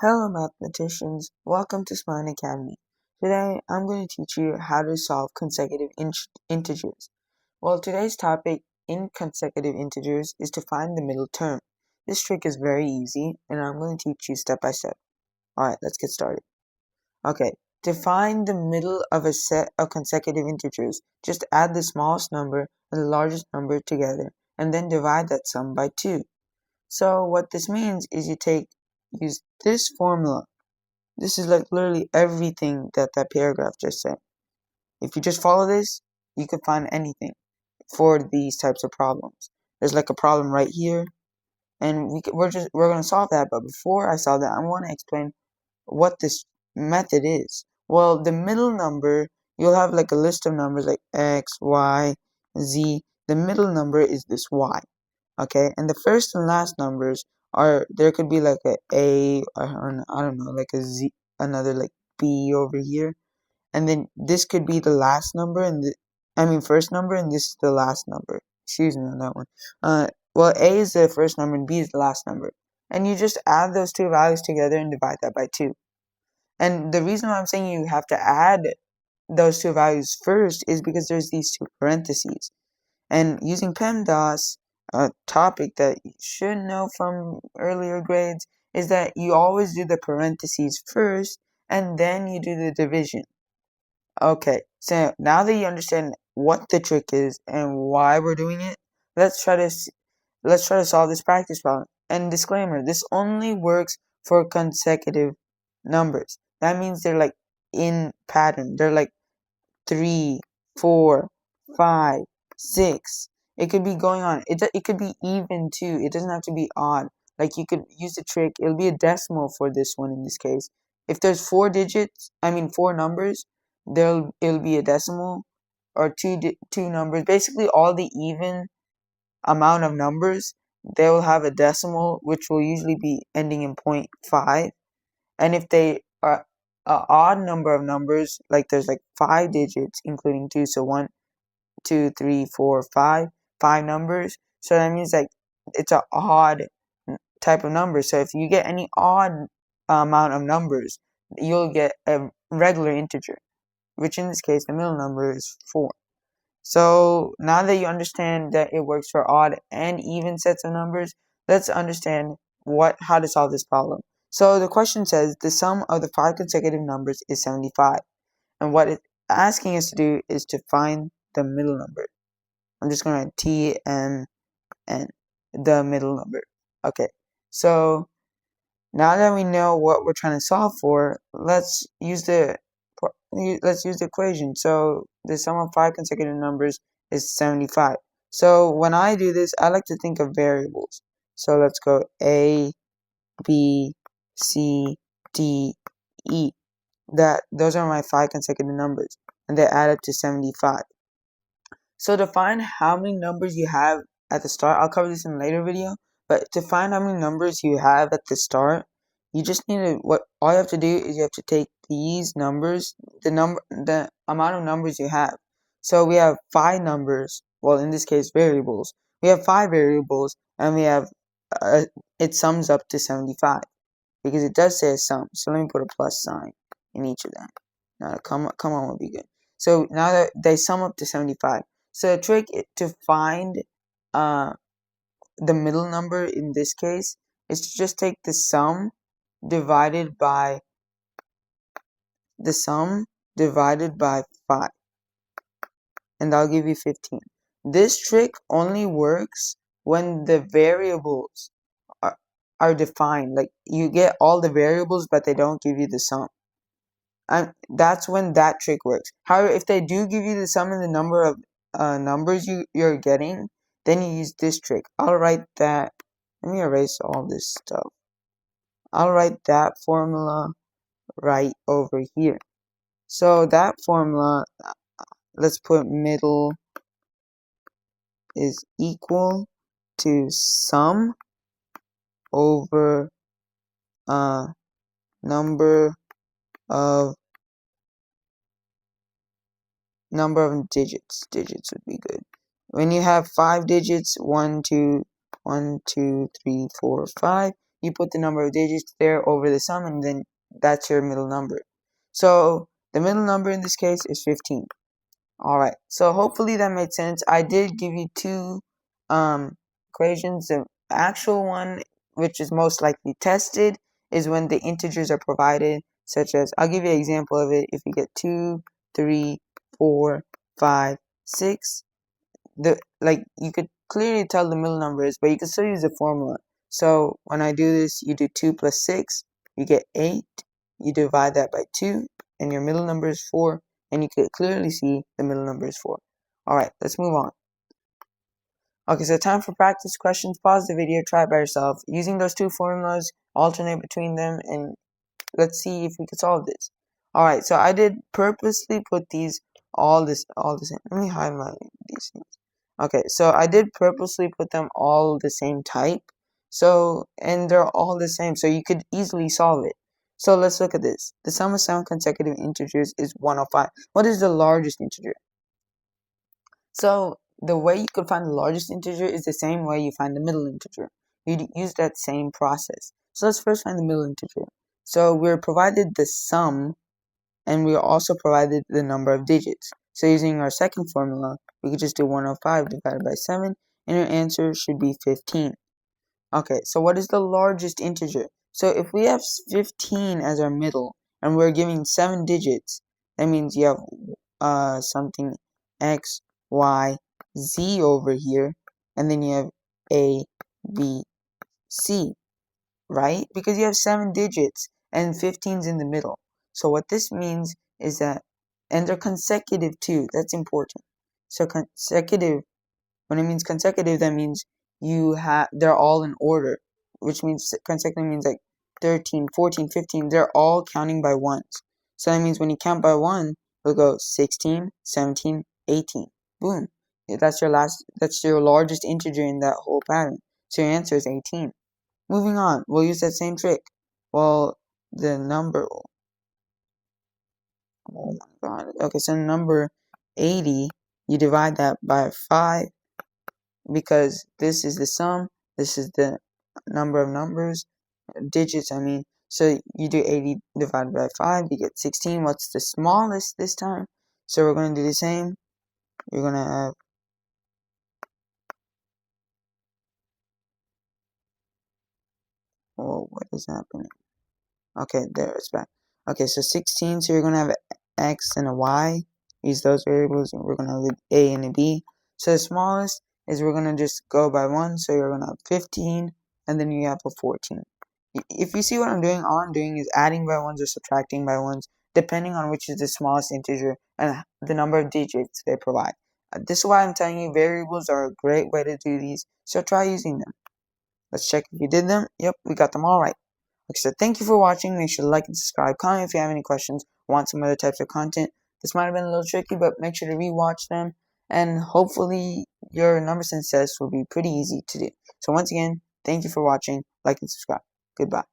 Hello mathematicians, welcome to Smyan Academy. Today I'm going to teach you how to solve consecutive integers. Well, today's topic in consecutive integers is to find the middle term. This trick is very easy and I'm going to teach you step by step. Alright, let's get started. Okay, to find the middle of a set of consecutive integers, just add the smallest number and the largest number together and then divide that sum by 2. So what this means is use this formula. This is like literally everything that paragraph just said. If you just follow this, you can find anything for these types of problems. There's like a problem right here, and we're gonna solve that. But before I solve that, I want to explain what this method is. Well, the middle number, you'll have like a list of numbers like x, y, z. The middle number is this y. Okay, and the first and last numbers there could be like a or I don't know, like a z, another like b over here, and then this could be the last number and first number, and this is the last number. Excuse me on that one. Well, a is the first number and b is the last number, and you just add those two values together and divide that by 2. And the reason why I'm saying you have to add those two values first is because there's these two parentheses. And using PEMDAS, a topic that you should know from earlier grades, is that you always do the parentheses first and then you do the division. Okay, so now that you understand what the trick is and why we're doing it, let's try to solve this practice problem. And disclaimer, this only works for consecutive numbers. That means they're like in pattern. They're like 3, 4, 5, 6. It could be going on. It could be even too. It doesn't have to be odd. Like you could use the trick. It'll be a decimal for this one in this case. If there's 4 numbers, it'll be a decimal, or two numbers. Basically, all the even amount of numbers, they will have a decimal, which will usually be ending in 0.5. And if they are an odd number of numbers, like there's like 5 digits including 2, so 1, 2, 3, 4, 5 numbers, so that means like it's an odd type of number. So if you get any odd amount of numbers, you'll get a regular integer, which in this case the middle number is 4. So now that you understand that it works for odd and even sets of numbers, let's understand how to solve this problem. So the question says the sum of the 5 consecutive numbers is 75. And what it's asking us to do is to find the middle number. I'm just going to write TMN, the middle number. Okay, so now that we know what we're trying to solve for, let's use the equation. So the sum of 5 consecutive numbers is 75. So when I do this, I like to think of variables. So let's go A, B, C, D, E. Those are my 5 consecutive numbers, and they add up to 75. So to find how many numbers you have at the start, I'll cover this in a later video, but to find how many numbers you have at the start, you just need to, all you have to do is you have to take these numbers, the amount of numbers you have. So we have 5 numbers, well in this case variables. We have 5 variables, and we have, it sums up to 75, because it does say a sum. So let me put a plus sign in each of them. Now come on will be good. So now that they sum up to 75. So the trick to find the middle number in this case is to just take the sum divided by 5, and that'll give you 15. This trick only works when the variables are defined. Like you get all the variables but they don't give you the sum. And that's when that trick works. However, if they do give you the sum and the number of numbers you're getting, then you use this trick. I'll write that. Let me erase all this stuff. I'll write that formula right over here. So that formula, let's put middle is equal to sum over number of digits. Digits would be good. When you have 5 digits, 1, 2, 3, 4, 5, you put the number of digits there over the sum, and then that's your middle number. So the middle number in this case is 15. Alright, so hopefully that made sense. I did give you two equations. The actual one, which is most likely tested, is when the integers are provided, such as, I'll give you an example of it. If you get 2, 3, 4, 5, 6, you could clearly tell the middle numbers, but you can still use the formula. So when I do this, you do 2 plus 6, you get 8, you divide that by 2, and your middle number is 4, and you could clearly see the middle number is 4. Alright, let's move on. Okay, so time for practice questions. Pause the video, try it by yourself. Using those two formulas, alternate between them, and let's see if we can solve this. Alright, so I did purposely put these all the same. Let me hide these things. Okay, so I did purposely put them all the same type. So, and they're all the same, so you could easily solve it. So let's look at this. The sum of 7 consecutive integers is 105. What is the largest integer? So the way you could find the largest integer is the same way you find the middle integer. You'd use that same process. So let's first find the middle integer. So we're provided the sum, and we are also provided the number of digits. So using our second formula, we could just do 105 divided by 7, and your answer should be 15. Okay, so what is the largest integer? So if we have 15 as our middle, and we're giving 7 digits, that means you have something x, y, z over here, and then you have a, b, c, right? Because you have 7 digits, and 15's in the middle. So what this means is that, and they're consecutive too, that's important. So consecutive, when it means consecutive, that means they're all in order, which means consecutive means like 13, 14, 15, they're all counting by ones. So that means when you count by 1, it'll go 16, 17, 18. Boom. Yeah, that's your largest integer in that whole pattern. So your answer is 18. Moving on, we'll use that same trick. Well, the number, oh my god. Okay, so number 80, you divide that by 5, because this is the sum, this is the number of numbers, digits I mean. So you do 80 divided by 5, you get 16. What's the smallest this time? So we're going to do the same. You're going to have, oh, what is happening? Okay, there, it's back. Okay, so 16, so you're going to have an x and a y. Use those variables, and we're going to have an a and a b. So the smallest is we're going to just go by 1, so you're going to have 15, and then you have a 14. If you see what I'm doing, all I'm doing is adding by 1s or subtracting by 1s, depending on which is the smallest integer and the number of digits they provide. This is why I'm telling you variables are a great way to do these, so try using them. Let's check if you did them. Yep, we got them all right. Okay, so thank you for watching. Make sure to like and subscribe. Comment if you have any questions, want some other types of content. This might have been a little tricky, but make sure to rewatch them, and hopefully your number sense test will be pretty easy to do. So once again, thank you for watching. Like and subscribe. Goodbye.